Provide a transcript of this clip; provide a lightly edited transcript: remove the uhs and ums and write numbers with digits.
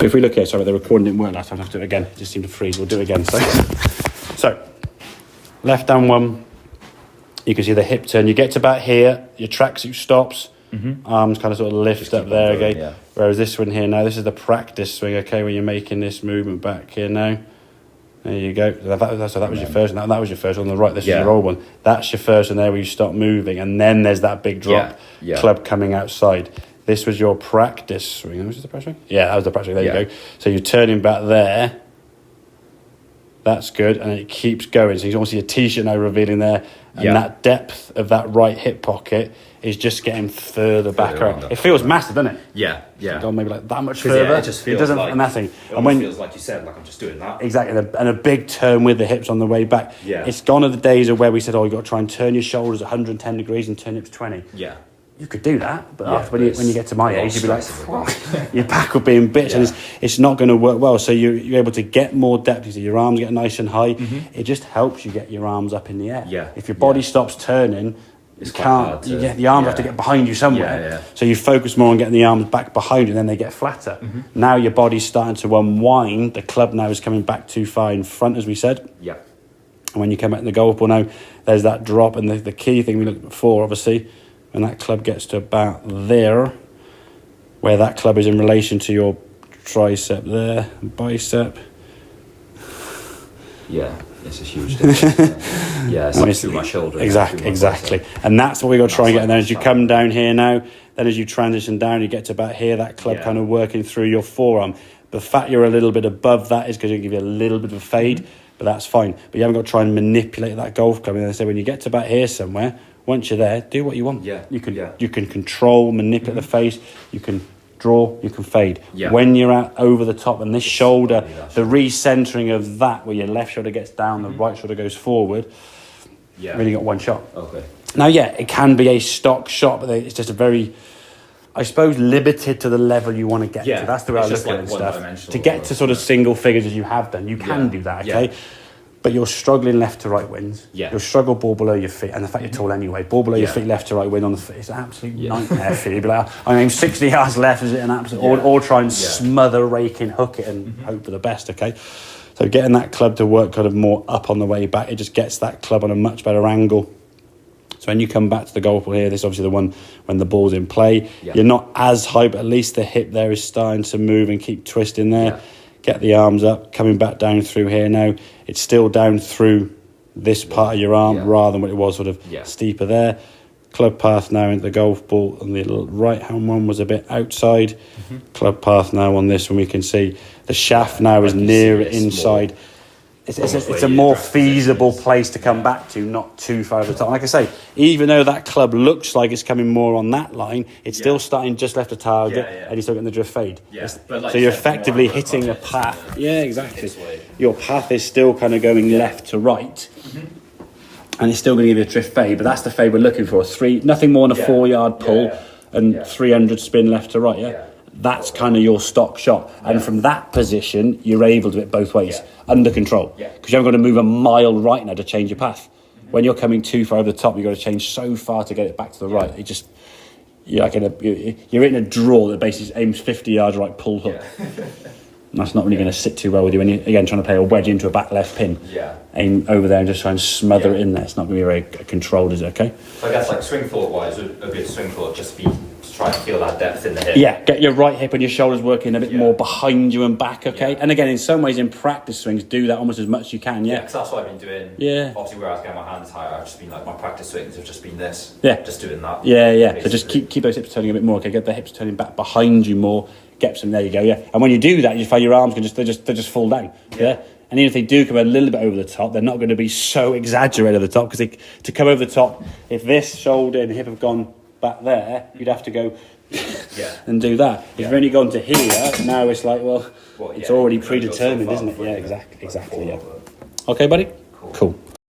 But if we look here, sorry, the recording didn't work last time, I have to do it again. It just seemed to freeze. We'll do it again. So left down one, you can see the hip turn. You get to about here, your tracksuit stops, arms kind of sort of lift up there again. Yeah. Whereas this one here now, this is the practice swing, okay, when you're making this movement back here now. There you go. So that was your first. That was your first one on the right. This is your old one. That's your first one there where you start moving, and then there's that big drop. Club coming outside. This was your practice swing. Was it the practice swing? Yeah, that was the practice swing. There you go. So you're turning back there. That's good, and it keeps going. So you can see a t-shirt now revealing there, and that depth of that right hip pocket is just getting further back around. It feels massive, doesn't it? Yeah. Gone maybe like that much further. It just feels like nothing. And when feels like you said, like I'm just doing that. Exactly, and a big turn with the hips on the way back. Yeah. It's gone are the days of where we said, you've got to try and turn your shoulders 110 degrees and turn hips 20. Yeah. You could do that, but after when you get to my age, you'd be like, your back will be in bits, and it's not going to work well. So you're able to get more depth. So your arms get nice and high. It just helps you get your arms up in the air. Yeah. If your body stops turning, you can't. The arms have to get behind you somewhere. Yeah. So you focus more on getting the arms back behind you, and then they get flatter. Now your body's starting to unwind. The club now is coming back too far in front, as we said. Yeah. And when you come back in the golf ball now, there's that drop, and the key thing we looked at before, obviously. And that club gets to about there, where that club is in relation to your tricep there, bicep. Yeah, it's a huge difference. It's through my shoulder. Exactly. And that's what we got to try and get. And then as you come down here now, then as you transition down, you get to about here, that club kind of working through your forearm. The fact you're a little bit above that is because it'll give you a little bit of a fade, but that's fine. But you haven't got to try and manipulate that golf club. And I say when you get to about here somewhere, once you're there, do what you want. You can control, manipulate the face. You can draw. You can fade. When you're out over the top, and this shoulder, the recentering of that, where your left shoulder gets down, the right shoulder goes forward. Really got one shot. Okay. Now, it can be a stock shot, but it's just a very, I suppose, limited to the level you want to get to. That's the way I look at it and stuff. To get to sort of single figures as you have done, you can do that. Okay. But you're struggling left to right wins. You'll struggle ball below your feet. And the fact you're tall anyway, ball below your feet, left to right win on the feet. It's an absolute nightmare for you. You'd be like, 60 yards left, is it an absolute... Or try and smother, rake and hook it and hope for the best, okay? So getting that club to work kind of more up on the way back, it just gets that club on a much better angle. So when you come back to the golf ball here, this is obviously the one when the ball's in play. You're not as high, but at least the hip there is starting to move and keep twisting there. Get the arms up, coming back down through here now. It's still down through this part of your arm rather than what it was sort of steeper there. Club path now into the golf ball, and the right-hand one was a bit outside. Club path now on this one, we can see the shaft now is nearer inside. It's a more feasible place to come back to, not too far over the top. Like I say, even though that club looks like it's coming more on that line, it's still starting just left of target, and you're still getting the drift fade. So you're effectively hitting the path. Yeah, exactly. Your path is still kind of going left to right, and it's still going to give you a drift fade, but that's the fade we're looking for. Nothing more than a 4-yard pull and 300 spin left to right, That's kind of your stock shot. And from that position, you're able to do it both ways, under control. Because you haven't got to move a mile right now to change your path. When you're coming too far over the top, you've got to change so far to get it back to the right. You're in a draw that basically aims 50 yards right, pull hook. And that's not really going to sit too well with you when you're, again, trying to play a wedge into a back left pin. Aim over there and just try and smother it in there. It's not going to be very controlled, is it, okay? So I guess like swing thought-wise, a good swing thought just be to try and feel that depth in the hip. Get your right hip and your shoulders working a bit more behind you and back, okay? And again, in some ways, in practice swings, do that almost as much as you can, because that's what I've been doing. Obviously, where I was getting my hands higher, I've just been like, my practice swings have just been this. Just doing that. So just keep those hips turning a bit more, okay? Get the hips turning back behind you more. Get some, there you go, And when you do that, you find your arms can just fall down, And even if they do come a little bit over the top, they're not going to be so exaggerated over the top, because to come over the top, if this shoulder and hip have gone back there, you'd have to go and do that. If you've only gone to here, now it's like, it's already predetermined, isn't it? Exactly, Okay, buddy? Cool.